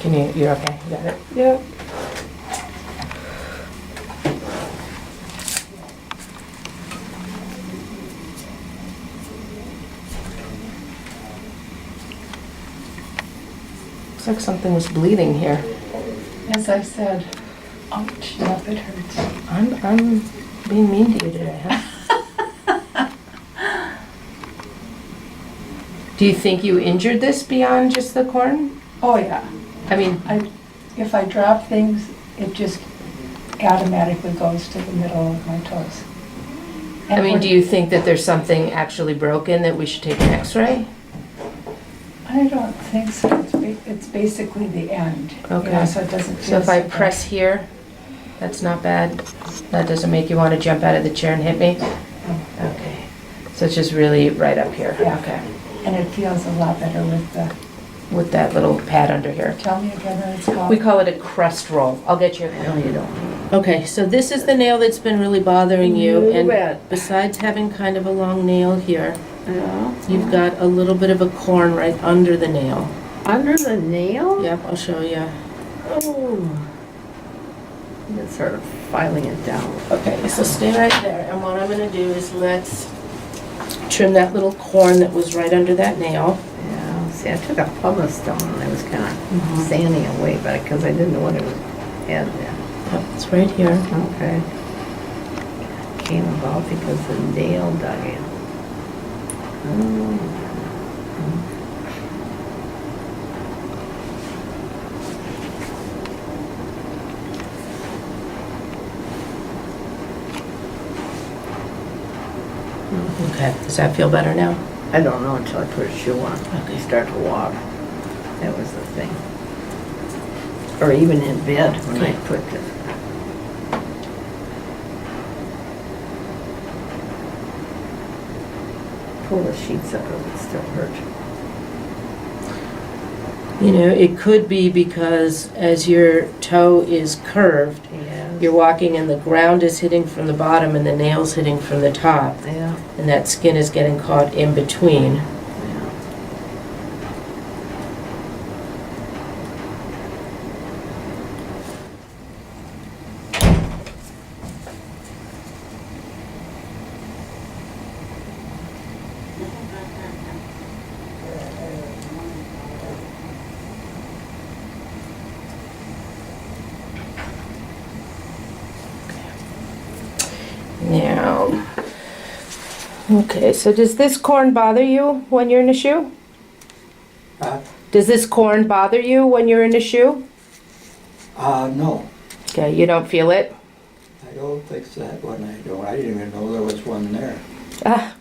You're okay, you got it? Yep. Looks like something was bleeding here. As I said, ouch, yep, it hurts. I'm being mean to you today, huh? Do you think you injured this beyond just the corn? Oh, yeah. I mean, If I drop things, it just automatically goes to the middle of my toes. do you think that there's something actually broken that we should take an x-ray? I don't think so. It's basically the end. Okay. Yeah, so it doesn't feel So if I bad. press here, that's not bad? That doesn't make you want to jump out of the chair and hit me? Okay. So it's just really right up here? Yeah. Okay. And it feels a lot better with the, With that little pad under here. tell me again what it's called. We call it a crust roll. I'll get you. No, you don't. Okay, so this is the nail that's been really bothering you. You And bet. besides having kind of a long nail here, Yeah. you've got a little bit of a corn right under the nail. Under the nail? Yep, I'll show you. Oh. Just sort of filing it down. Okay, so stay right there. And what I'm gonna do is let's trim that little corn that was right under that nail. Yeah. See, I took a pumice stone and I was kind of sanding away, but because I didn't know what it was had there. Yep, it's right here. Okay. Came about because the nail dug in. Oh. Okay, does that feel better now? I don't know until I put a shoe on. Okay. You start to walk. That was the thing. Or even in bed when I put this. Pull the sheets up, it would still hurt. You know, it could be because as your toe is curved, Yeah. you're walking and the ground is hitting from the bottom and the nail's hitting from the top. Yeah. And that skin is getting caught in between. Yeah. Now, okay, so does this corn bother you when you're in a shoe? Does this corn bother you when you're in a shoe? No, Okay, you don't feel it? I don't fix that one, I don't. I didn't even know there was one there. Ah.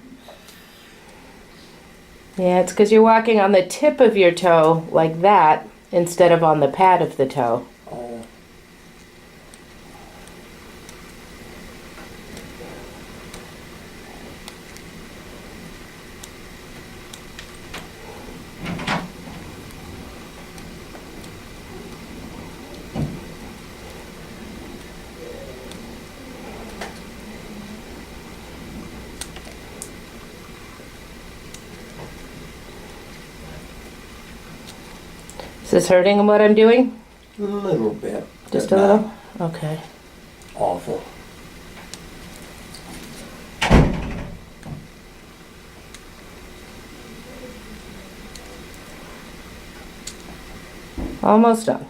Yeah, it's because you're walking on the tip of your toe like that instead of on the pad of the toe. Oh, Is this hurting what I'm doing? a little bit. Just but a not little? Okay. Awful. Almost done.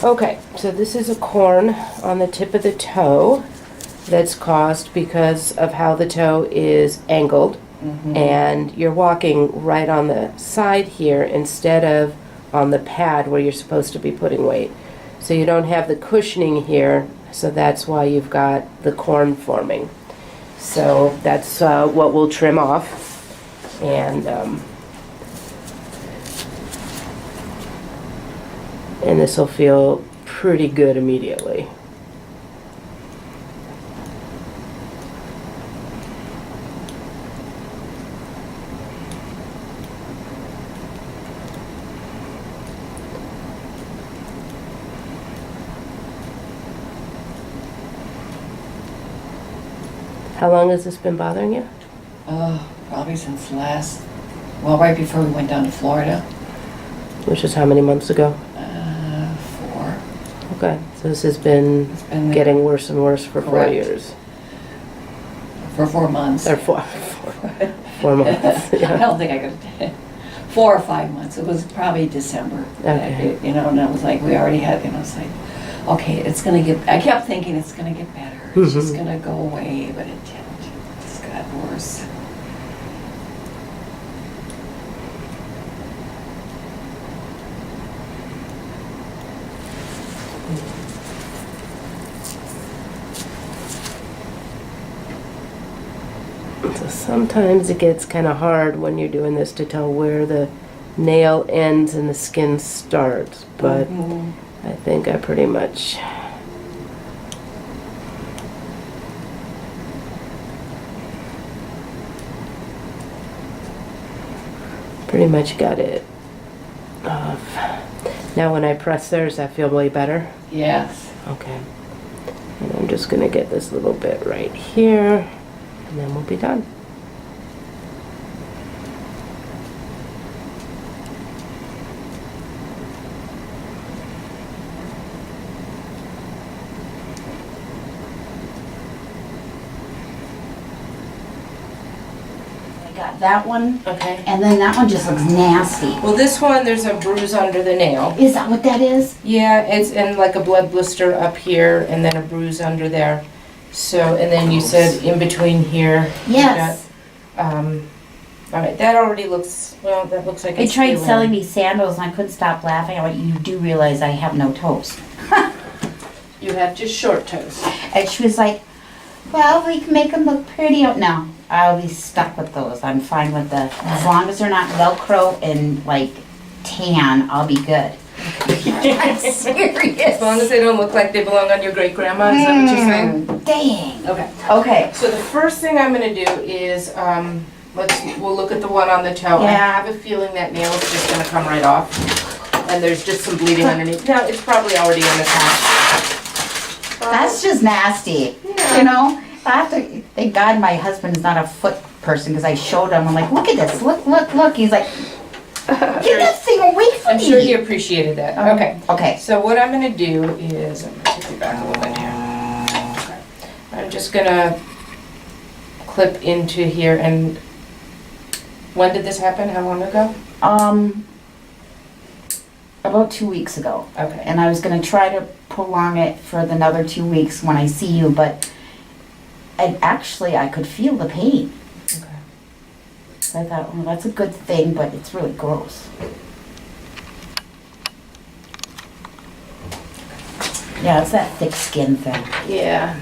Okay, so this is a corn on the tip of the toe that's caused because of how the toe is angled. And you're walking right on the side here instead of on the pad where you're supposed to be putting weight. So you don't have the cushioning here, so that's why you've got the corn forming. So that's what we'll trim off. And this will feel pretty good immediately. How long has this been bothering you? Probably since right before we went down to Florida. Which is how many months ago? 4. Okay, so this has been It's been getting worse and worse for 4 Correct. years. For 4 months. Or 4 months, I yeah. don't think I could. 4 or 5 months. It was probably December. Okay. And I was like, we already had, it's like, okay, it's gonna get, I kept thinking it's gonna get better. It's just gonna go away, but it didn't. It just got worse. So sometimes it gets kind of hard when you're doing this to tell where the nail ends and the skin starts, but Mhm. I think I pretty much got it off. Now when I press there, does that feel way better? Yes. Okay. And I'm just gonna get this little bit right here, and then we'll be done. I got that one, Okay. and then that one just looks nasty. Well, this one, there's a bruise under the nail. Is that what that is? Yeah, it's in like a blood blister up here and then a bruise under there. So, and then you said in between here. you Yes. got, all right, that already looks, well, that looks like I it's tried healing. selling me sandals and I couldn't stop laughing. I went, you do realize I have no toes. You have just short toes. And she was like, well, we can make them look pretty. No, I'll be stuck with those. I'm fine with as long as they're not Velcro and like tan, I'll be good. I'm serious. As long as they don't look like they belong on your great grandma, is that what you're saying? Dang. Okay. Okay. So the first thing I'm gonna do is, we'll look at the one on the toe. I Yeah. have a feeling that nail's just gonna come right off. And there's just some bleeding underneath. Now, it's probably already in the patch. That's just nasty. Yeah. You know, I have to, thank God my husband's not a foot person because I showed him, I'm like, look at this, look. He's like, get that thing away from I'm me. sure he appreciated that. Okay. Okay. So what I'm gonna do is, I'm gonna take you back a little bit here. Okay. I'm just gonna clip into here and, when did this happen? How long ago? About 2 weeks ago. Okay. And I was gonna try to prolong it for another 2 weeks when I see you, but I could feel the pain. Okay. So I thought, well, that's a good thing, but it's really gross. Yeah, it's that thick skin thing. Yeah.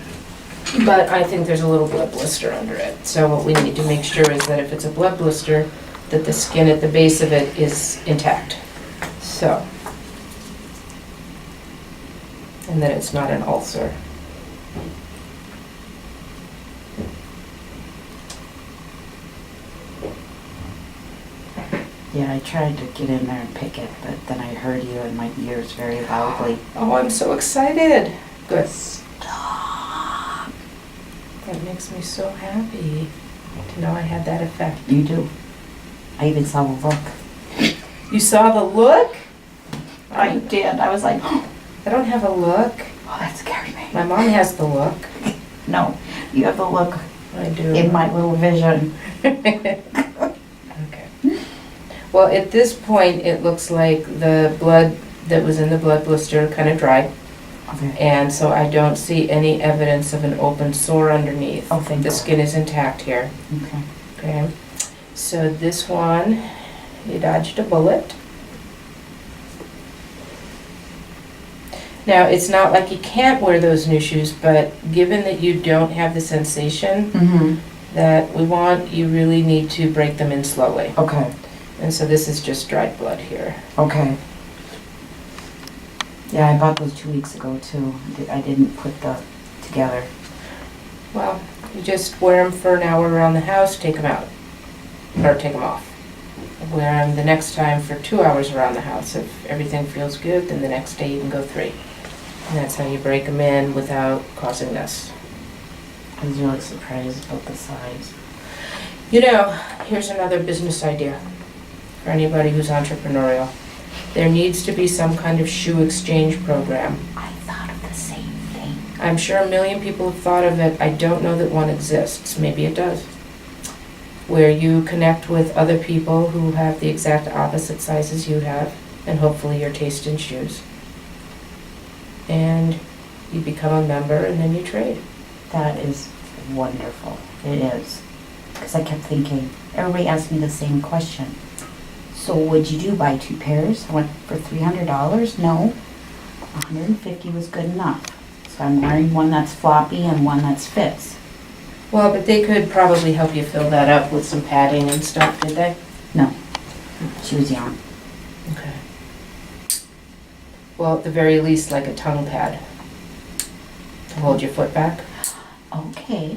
But I think there's a little blood blister under it. So what we need to make sure is that if it's a blood blister, that the skin at the base of it is intact. So. And that it's not an ulcer. Yeah, I tried to get in there and pick it, but then I heard you in my ears very loudly. Oh, I'm so excited. Good. Stop. That makes me so happy to know I had that effect. You do. I even saw the look. You saw the look? I did. I was like, oh, I don't have a look. that scared me. My mom has the look. No, you have the look I do. in my little vision. Okay. Well, at this point, it looks like the blood that was in the blood blister kind of dried. Okay. And so I don't see any evidence of an open sore underneath. Oh, thank The God. skin is intact here. Okay. Okay. So this one, you dodged a bullet. Now, it's not like you can't wear those new shoes, but given that you don't have the sensation Mm-hmm. that we want, you really need to break them in slowly. Okay. And so this is just dried blood here. Okay. Yeah, I bought those 2 weeks ago too. I didn't put the together. Well, you just wear them for an hour around the house, take them out, or take them off. Wear them the next time for 2 hours around the house. If everything feels good, then the next day you can go 3. And that's how you break them in without causing this. I was really surprised about the size. You know, here's another business idea for anybody who's entrepreneurial. There needs to be some kind of shoe exchange program. I thought of the same thing. I'm sure a million people have thought of it. I don't know that one exists. Maybe it does. Where you connect with other people who have the exact opposite sizes you have, and hopefully your taste in shoes. And you become a member and then you trade. That is wonderful. It is. Because I kept thinking, everybody asked me the same question. So what'd you do, buy 2 pairs? I went for $300? No. $150 was good enough. So I'm wearing one that's floppy and one that's fits. Well, but they could probably help you fill that up with some padding and stuff, did they? No. She was young. Okay. Well, at the very least, like a tongue pad to hold your foot back. Okay.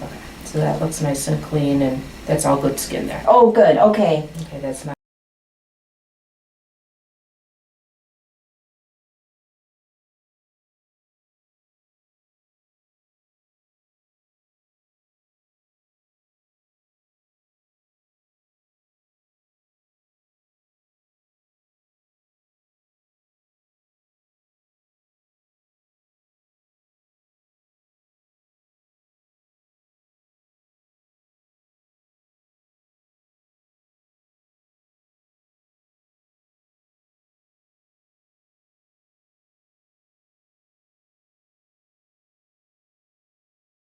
Okay. So that looks nice and clean, and that's all good skin there. Oh, good. Okay. Okay, that's not